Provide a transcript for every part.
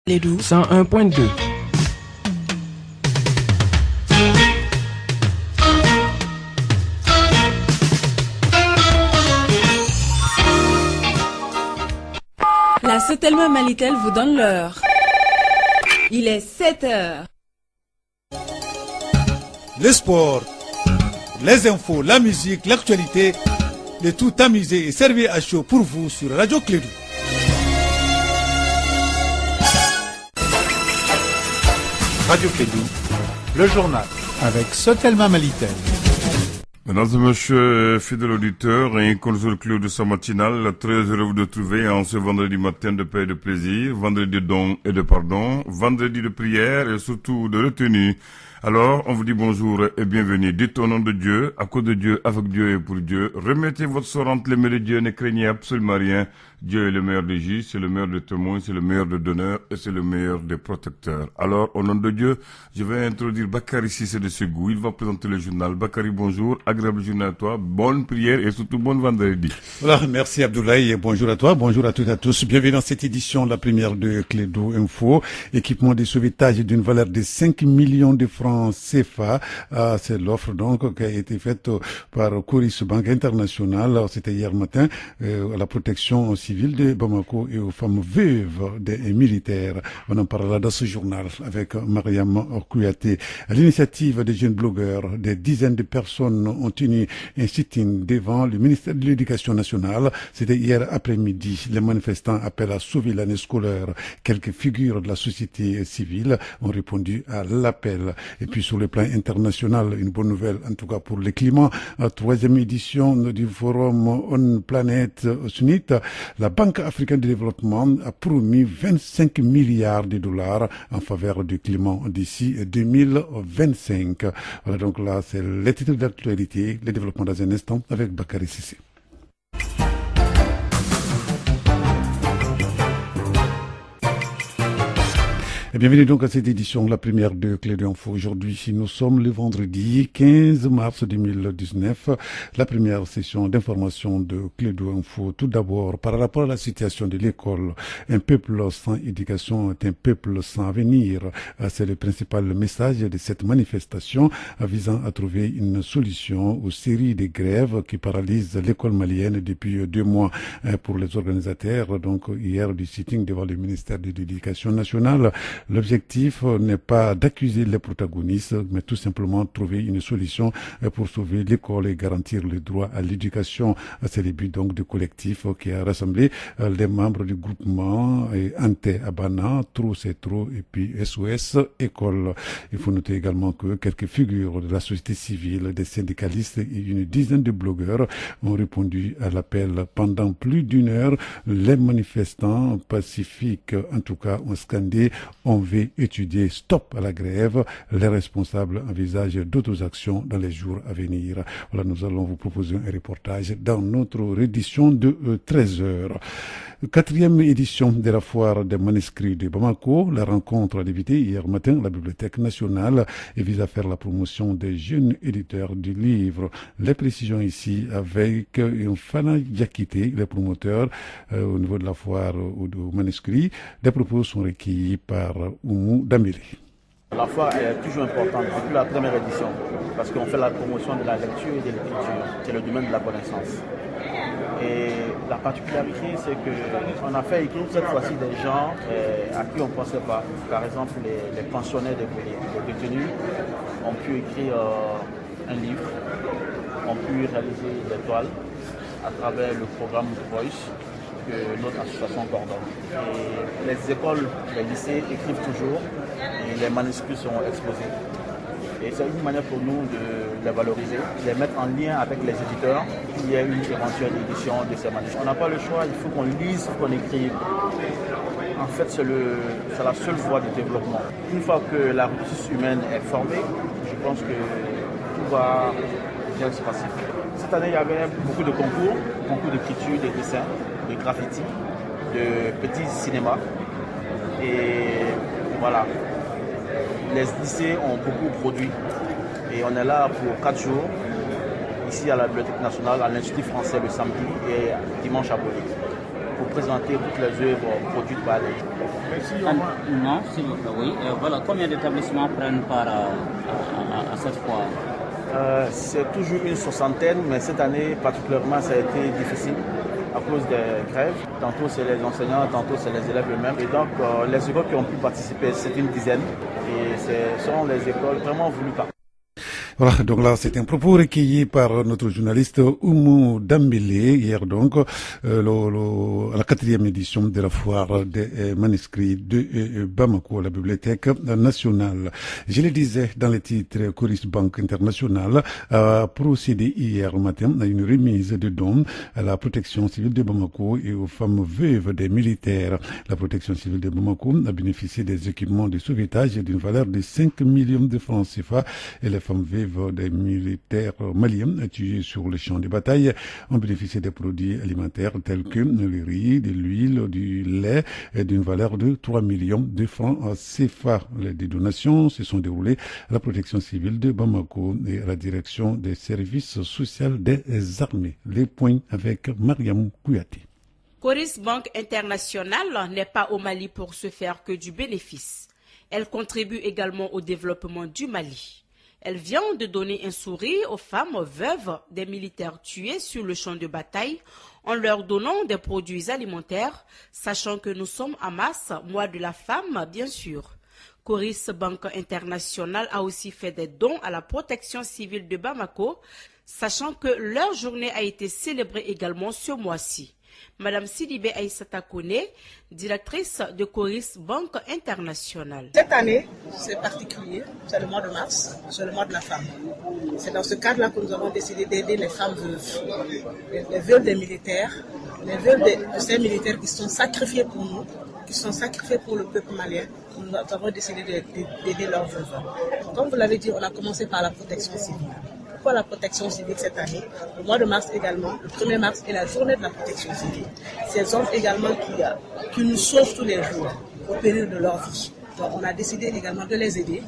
Les 101.2. La Sotelma Malitel vous donne l'heure. Il est 7 heures. Le sport, les infos, la musique, l'actualité, le tout tamisé et servi à chaud pour vous sur Radio Clédou. Radio Clédou, le journal avec Sotelma Malitel. Mesdames et messieurs, fidèles auditeurs, et comme sur le clou de sa matinale, très heureux de vous retrouver en ce vendredi matin de paix et de plaisir, vendredi de don et de pardon, vendredi de prière et surtout de retenue. Alors, on vous dit bonjour et bienvenue. Dites au nom de Dieu, à cause de Dieu, avec Dieu et pour Dieu. Remettez votre sort entre les mains de Dieu, ne craignez absolument rien. Dieu est le meilleur des juges, c'est le meilleur des témoins, c'est le meilleur des donneurs et c'est le meilleur des protecteurs. Alors, au nom de Dieu, je vais introduire Bakary Cissé de Ségou. Il va présenter le journal. Bakary, bonjour, agréable journée à toi, bonne prière et surtout bon vendredi. Voilà, merci Abdoulaye et bonjour à toi, bonjour à toutes et à tous. Bienvenue dans cette édition, la première de Clédou Info. Équipement de sauvetage d'une valeur de 5 millions de francs CFA. C'est l'offre donc qui a été faite par Coris Banque Internationale. C'était hier matin à la protection civile de Bamako et aux femmes veuves des militaires. On en parlera dans ce journal avec Mariam Kouyaté. À l'initiative des jeunes blogueurs, des dizaines de personnes ont tenu un sit-in devant le ministère de l'Éducation nationale. C'était hier après-midi. Les manifestants appellent à sauver l'année scolaire. Quelques figures de la société civile ont répondu à l'appel. Et puis sur le plan international, une bonne nouvelle en tout cas pour le climat. Troisième édition du forum On Planet Summit. La Banque africaine de développement a promis 25 milliards de dollars en faveur du climat d'ici 2025. Voilà donc là, c'est les titres d'actualité, les développements dans un instant avec Bakary Cissé. Et bienvenue donc à cette édition, la première de Clédou Info. Aujourd'hui, nous sommes le vendredi 15 mars 2019, la première session d'information de Clédou Info. Tout d'abord, par rapport à la situation de l'école, un peuple sans éducation est un peuple sans avenir. C'est le principal message de cette manifestation visant à trouver une solution aux séries de grèves qui paralysent l'école malienne depuis 2 mois. Pour les organisateurs, donc hier du sitting devant le ministère de l'Éducation nationale, l'objectif n'est pas d'accuser les protagonistes, mais tout simplement trouver une solution pour sauver l'école et garantir le droit à l'éducation. C'est le but donc du collectif qui a rassemblé les membres du groupement Ante Abana, Trou c'est Trou et puis SOS École. Il faut noter également que quelques figures de la société civile, des syndicalistes et une dizaine de blogueurs ont répondu à l'appel. Pendant plus d'1 heure, les manifestants pacifiques, en tout cas, ont scandé on veut étudier stop à la grève. Les responsables envisagent d'autres actions dans les jours à venir. Voilà, nous allons vous proposer un reportage dans notre édition de 13 heures. 4e édition de la foire des manuscrits de Bamako. La rencontre a débuté hier matin à la Bibliothèque nationale et vise à faire la promotion des jeunes éditeurs du livre. Les précisions ici avec Fana Diakité, les promoteurs au niveau de la foire ou du manuscrit. Des propos sont recueillis par Oumou Dambélé. La foire est toujours importante depuis la première édition parce qu'on fait la promotion de la lecture et de l'écriture. C'est le domaine de la connaissance. Et la particularité, c'est qu'on a fait écrire cette fois-ci des gens à qui on ne pensait pas. Par exemple, les pensionnaires des détenus ont pu écrire un livre, ont pu réaliser des toiles à travers le programme The Voice que notre association coordonne. Et les écoles, les lycées écrivent toujours et les manuscrits sont exposés. Et c'est une manière pour nous de les valoriser, de les mettre en lien avec les éditeurs, qu'il y ait une éventuelle édition de ces manuscrits. On n'a pas le choix, il faut qu'on lise, qu'on écrive. En fait, c'est la seule voie de développement. Une fois que la ressource humaine est formée, je pense que tout va bien se passer. Cette année, il y avait beaucoup de concours d'écriture, de dessin, de graffiti, de petits cinémas. Et voilà. Les lycées ont beaucoup produit et on est là pour 4 jours ici à la Bibliothèque nationale, à l'Institut français le samedi et dimanche à Bolivie. pour présenter toutes les œuvres produites par les. Non, s'il vous plaît, oui. Voilà, combien d'établissements prennent part à cette foire? C'est toujours une soixantaine, mais cette année particulièrement ça a été difficile à cause des grèves. Tantôt c'est les enseignants, tantôt c'est les élèves eux-mêmes. Et donc les écoles qui ont pu participer, c'est une dizaine. Et ce sont les écoles vraiment voulues par. Voilà, donc là, c'est un propos recueilli par notre journaliste Oumou Dambélé, hier donc, à la 4e édition de la foire des manuscrits de Bamako, la Bibliothèque nationale. Je le disais dans les titres, Coris Bank International a procédé hier matin à une remise de dons à la protection civile de Bamako et aux femmes veuves des militaires. La protection civile de Bamako a bénéficié des équipements de sauvetage d'une valeur de 5 millions de francs CFA et les femmes veuves des militaires maliens tués sur le champ de bataille ont bénéficié des produits alimentaires tels que le riz, de l'huile, du lait et d'une valeur de 3 millions de francs CFA. Les donations se sont déroulées à la protection civile de Bamako et à la direction des services sociaux des armées. Les points avec Mariam Kouyaté. Coris Bank International n'est pas au Mali pour se faire que du bénéfice. Elle contribue également au développement du Mali. Elle vient de donner un sourire aux femmes veuves des militaires tués sur le champ de bataille en leur donnant des produits alimentaires, sachant que nous sommes en mars, mois de la femme, bien sûr. Coris Bank International a aussi fait des dons à la protection civile de Bamako, sachant que leur journée a été célébrée également ce mois-ci. Madame Sidibé Aïssata Kone, directrice de Coris Bank International. Cette année, c'est particulier, c'est le mois de mars, c'est le mois de la femme. C'est dans ce cadre-là que nous avons décidé d'aider les femmes veuves, les veuves des militaires, les veuves de ces militaires qui sont sacrifiés pour nous, qui sont sacrifiés pour le peuple malien. Nous avons décidé d'aider leurs veuves. Comme vous l'avez dit, on a commencé par la protection civile. Pourquoi la protection civile cette année? Le mois de mars également, le 1er mars est la journée de la protection civile. Ces hommes également qui nous sauvent tous les jours au péril de leur vie. Donc on a décidé également de les aider,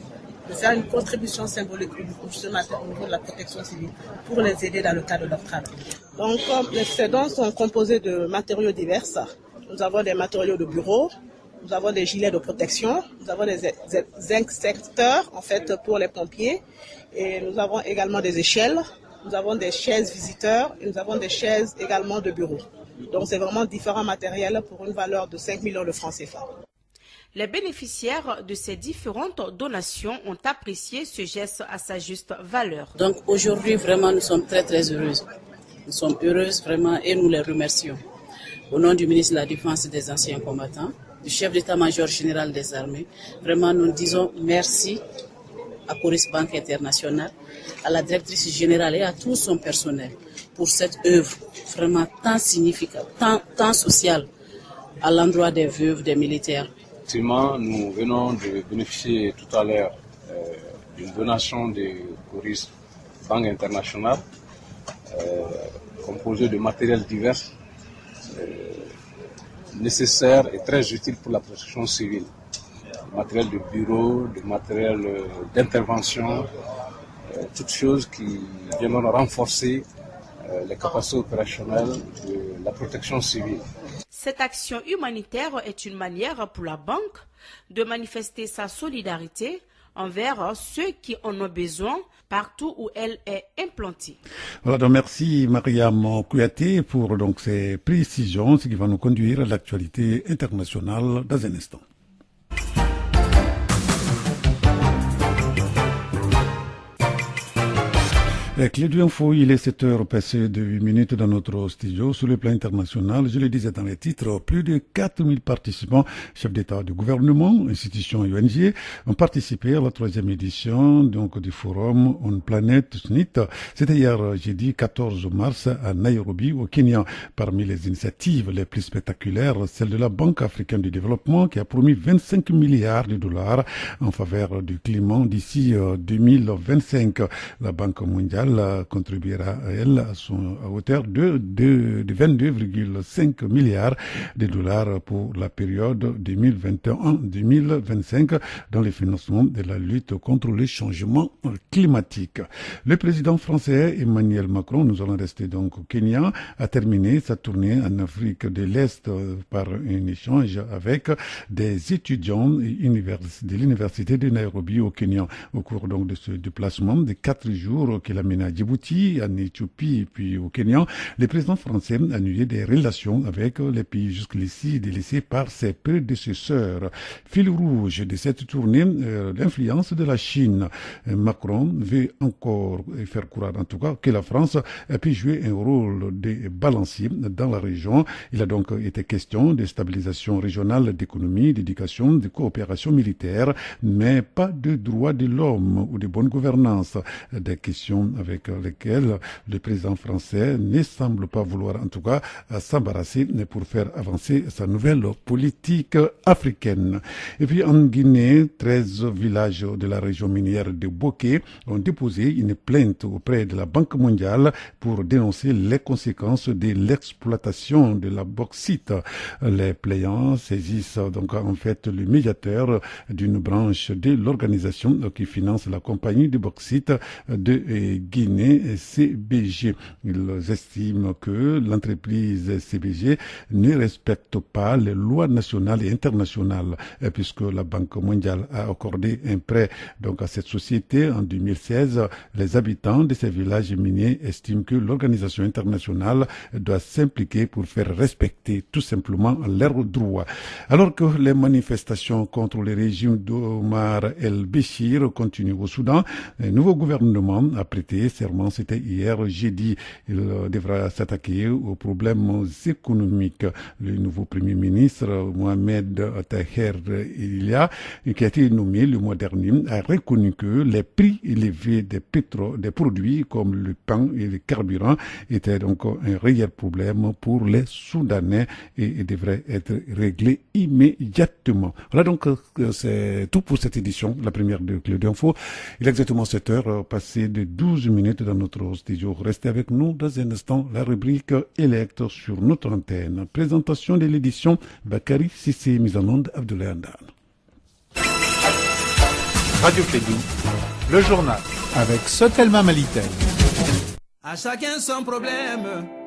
de faire une contribution symbolique ce matin au niveau de la protection civile pour les aider dans le cadre de leur travail. Donc ces dons sont composés de matériaux divers. Nous avons des matériaux de bureau, nous avons des gilets de protection, nous avons des extincteurs en fait pour les pompiers. Et nous avons également des échelles, nous avons des chaises visiteurs et nous avons des chaises également de bureau. Donc c'est vraiment différents matériels pour une valeur de 5 millions de francs CFA. Les bénéficiaires de ces différentes donations ont apprécié ce geste à sa juste valeur. Donc aujourd'hui vraiment nous sommes très très heureuses. Nous sommes heureuses vraiment et nous les remercions. Au nom du ministre de la Défense et des anciens combattants, du chef d'état-major général des armées, vraiment nous disons merci à Coris Bank International, à la directrice générale et à tout son personnel pour cette œuvre vraiment tant significative, tant sociale à l'endroit des veuves des militaires. Effectivement, nous venons de bénéficier tout à l'heure d'une donation de Coris Bank International composée de matériel divers nécessaires et très utiles pour la protection civile. Matériel de bureau, de matériel d'intervention, toutes choses qui viendront renforcer les capacités opérationnelles de la protection civile. Cette action humanitaire est une manière pour la banque de manifester sa solidarité envers ceux qui en ont besoin partout où elle est implantée. Voilà, donc merci Mariam Kouyaté pour donc ces précisions, ce qui va nous conduire à l'actualité internationale dans un instant. Clé du info, il est 7h passé de 8 minutes dans notre studio. Sur le plan international, je le disais dans les titres, plus de 4000 participants, chefs d'État, de gouvernement, institutions et ONG, ont participé à la 3e édition donc, du forum On Planet Summit. C'était hier jeudi 14 mars à Nairobi, au Kenya. Parmi les initiatives les plus spectaculaires, celle de la Banque africaine du développement qui a promis 25 milliards de dollars en faveur du climat d'ici 2025. La Banque mondiale mondiale contribuera, elle, à hauteur de 22,5 milliards de dollars pour la période 2021-2025 dans le financement de la lutte contre les changements climatiques. Le président français Emmanuel Macron, nous allons rester donc au Kenya, a terminé sa tournée en Afrique de l'Est par un échange avec des étudiants de l'université de Nairobi au Kenya. Au cours donc de ce déplacement de 4 jours qu'il a mené à Djibouti, en Éthiopie et puis au Kenya, le président français a noué des relations avec les pays jusqu'ici délaissés par ses prédécesseurs. Fil rouge de cette tournée, l'influence de la Chine. Macron veut encore faire croire en tout cas que la France a pu jouer un rôle de balancier dans la région. Il a donc été question de stabilisation régionale, d'économie, d'éducation, de coopération militaire, mais pas de droits de l'homme ou de bonne gouvernance. Des questions avec lesquelles le président français ne semble pas vouloir en tout cas s'embarrasser pour faire avancer sa nouvelle politique africaine. Et puis en Guinée, 13 villages de la région minière de Boké ont déposé une plainte auprès de la Banque mondiale pour dénoncer les conséquences de l'exploitation de la bauxite. Les plaignants saisissent donc en fait le médiateur d'une branche de l'organisation qui finance la compagnie de bauxite de Guinée, CBG. Ils estiment que l'entreprise CBG ne respecte pas les lois nationales et internationales puisque la Banque mondiale a accordé un prêt donc à cette société en 2016. Les habitants de ces villages miniers estiment que l'organisation internationale doit s'impliquer pour faire respecter tout simplement leurs droits. Alors que les manifestations contre le régime d'Omar el-Béchir continuent au Soudan, un nouveau gouvernement a prêté serment, c'était hier jeudi. Il devra s'attaquer aux problèmes économiques. Le nouveau premier ministre, Mohamed Taher Ilia, qui a été nommé le mois dernier, a reconnu que les prix élevés des produits comme le pain et le carburant étaient donc un réel problème pour les Soudanais et devraient être réglés immédiatement. Voilà donc, c'est tout pour cette édition, la première de Clé d'Info. Il est exactement 7 heures, passé de 12 minutes dans notre studio. Restez avec nous dans un instant, la rubrique Élect sur notre antenne. Présentation de l'édition, Bakary Sissé, mise en onde, Abdoulaye Andan. Radio Clédou, le journal avec Sotelma Malitel. À chacun son problème.